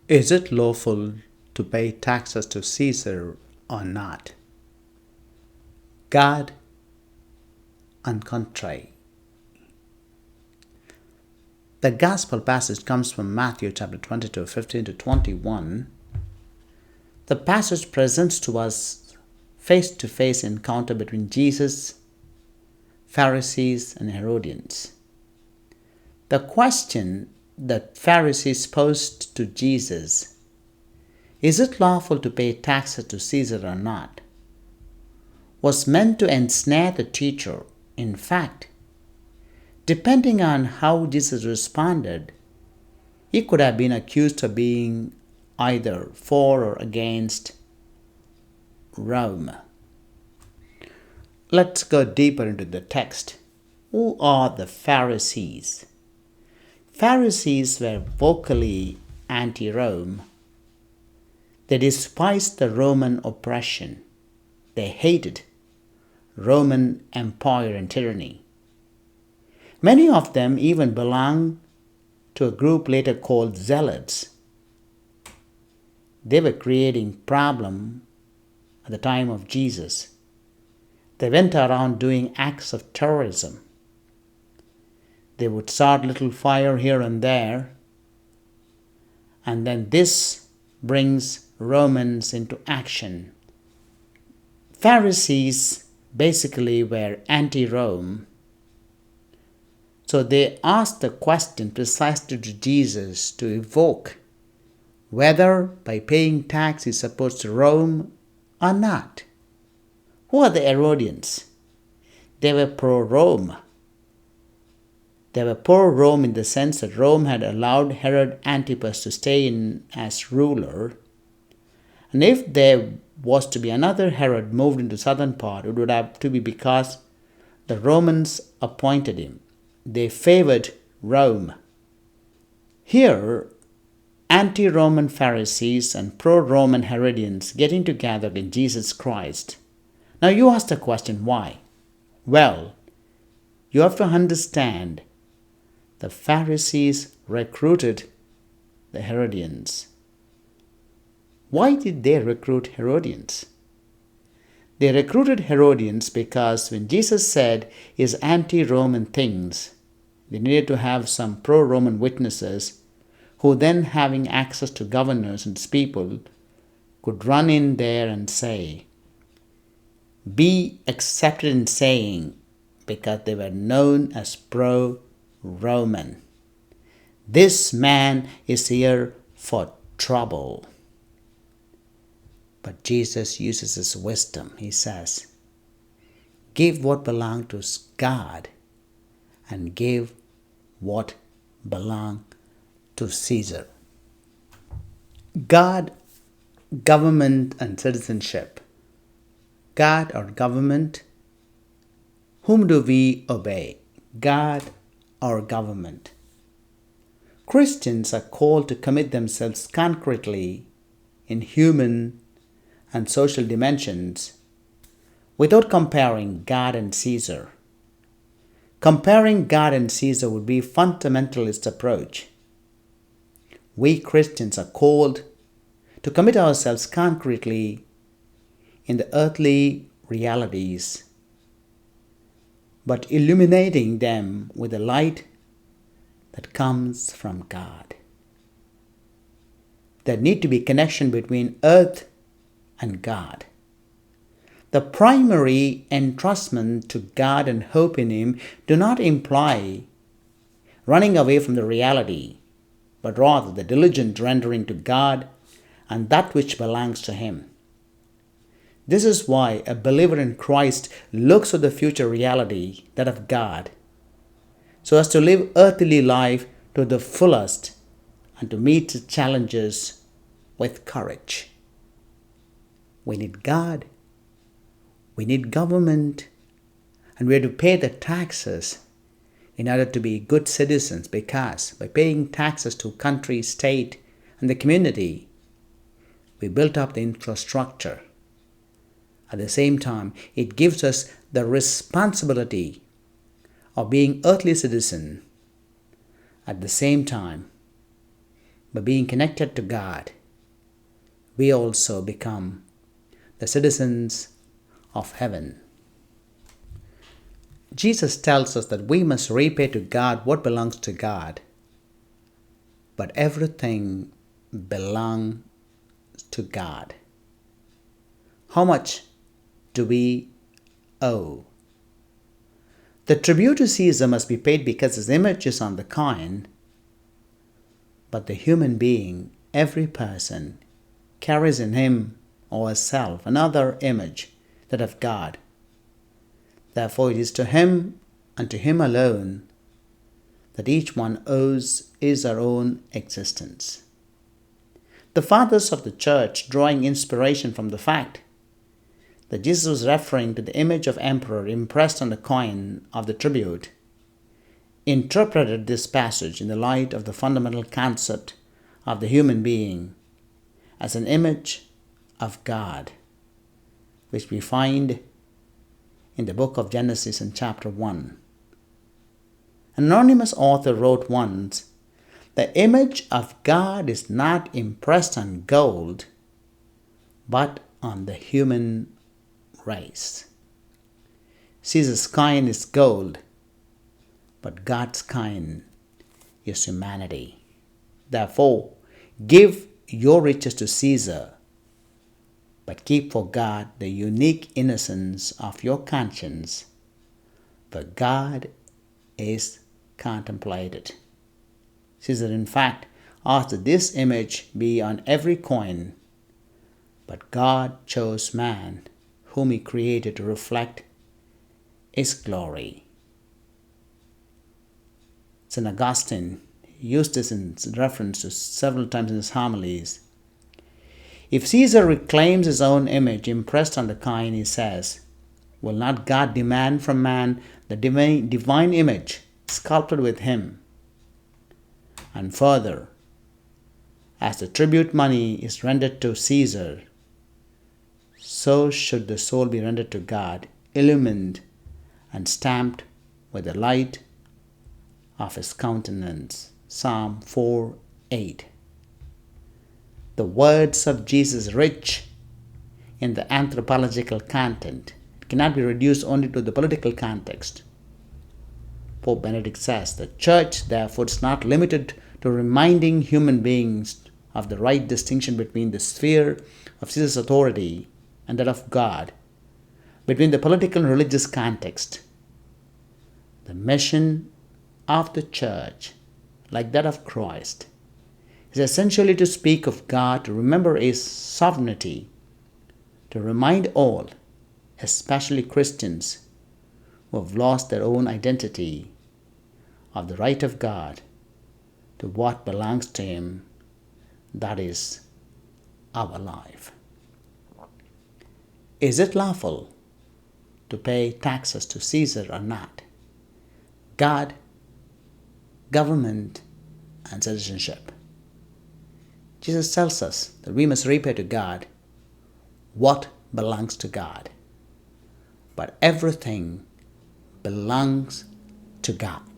Is it lawful to pay taxes to Caesar or not? God and country. The gospel passage comes from Matthew chapter 22, 15 to 21. The passage presents to us face-to-face encounter between Jesus, Pharisees, and Herodians. The question that Pharisees posed to Jesus, is it lawful to pay taxes to Caesar or not, was meant to ensnare the teacher. In fact, depending on how Jesus responded, he could have been accused of being either for or against Rome. Let's go deeper into the text. Who are the Pharisees? Pharisees were vocally anti-Rome. They despised the Roman oppression. They hated Roman Empire and tyranny. Many of them even belonged to a group later called Zealots. They were creating problem at the time of Jesus. They went around doing acts of terrorism. They would start little fire here and there, and then this brings Romans into action. Pharisees basically were anti-Rome, so they asked the question precisely to Jesus to evoke whether by paying tax is supposed to Rome or not. Who are the Herodians? They were pro-Rome. They were pro-Rome in the sense that Rome had allowed Herod Antipas to stay in as ruler. And if there was to be another Herod moved into the southern part, it would have to be because the Romans appointed him. They favored Rome. Here, anti-Roman Pharisees and pro-Roman Herodians getting together in Jesus Christ. Now you ask the question, why? Well, you have to understand the Pharisees recruited the Herodians. Why did they recruit Herodians? They recruited Herodians because when Jesus said his anti-Roman things, they needed to have some pro-Roman witnesses who then, having access to governors and people, could run in there and say, be accepted in saying, because they were known as pro-Roman. This man is here for trouble. But Jesus uses his wisdom. He says, give what belongs to God and give what belongs to Caesar. God, government, and citizenship. God or government. Whom do we obey? God or government? Christians are called to commit themselves concretely in human and social dimensions without comparing God and Caesar. Comparing God and Caesar would be a fundamentalist approach. We Christians are called to commit ourselves concretely in the earthly realities, but illuminating them with the light that comes from God. There need to be connection between earth and God. The primary entrustment to God and hope in Him do not imply running away from the reality, but rather the diligent rendering to God and that which belongs to Him. This is why a believer in Christ looks at the future reality, that of God, so as to live earthly life to the fullest and to meet the challenges with courage. We need God, we need government, and we have to pay the taxes in order to be good citizens, because by paying taxes to country, state, and the community, we built up the infrastructure. At the same time, it gives us the responsibility of being earthly citizen. At the same time, by being connected to God, we also become the citizens of heaven. Jesus tells us that we must repay to God what belongs to God, but everything belongs to God. How much do we owe? The tribute to Caesar must be paid because his image is on the coin, but the human being, every person, carries in him or herself another image, that of God. Therefore it is to him and to him alone that each one owes his or her own existence. The fathers of the church, drawing inspiration from the fact that Jesus was referring to the image of emperor impressed on the coin of the tribute, interpreted this passage in the light of the fundamental concept of the human being as an image of God, which we find in the book of Genesis in chapter 1. An anonymous author wrote once, "The image of God is not impressed on gold, but on the human race." Caesar's coin is gold, but God's coin is humanity. Therefore, give your riches to Caesar, but keep for God the unique innocence of your conscience, for God is contemplated. Caesar, in fact, asked that this image be on every coin, but God chose man, whom he created to reflect his glory. St. Augustine used this in reference to several times in his homilies. If Caesar reclaims his own image impressed on the coin, he says, will not God demand from man the divine image sculpted with him? And further, as the tribute money is rendered to Caesar, so should the soul be rendered to God, illumined and stamped with the light of his countenance. Psalm 4:8. The words of Jesus rich in the anthropological content. It cannot be reduced only to the political context. Pope Benedict says, the Church, therefore, is not limited to reminding human beings of the right distinction between the sphere of Caesar's authority and that of God, between the political and religious context. The mission of the Church, like that of Christ, is essentially to speak of God, to remember his sovereignty, to remind all, especially Christians who have lost their own identity, of the right of God to what belongs to him, that is, our life. Is it lawful to pay taxes to Caesar or not? God, government, and citizenship. Jesus tells us that we must repay to God what belongs to God, but everything belongs to God.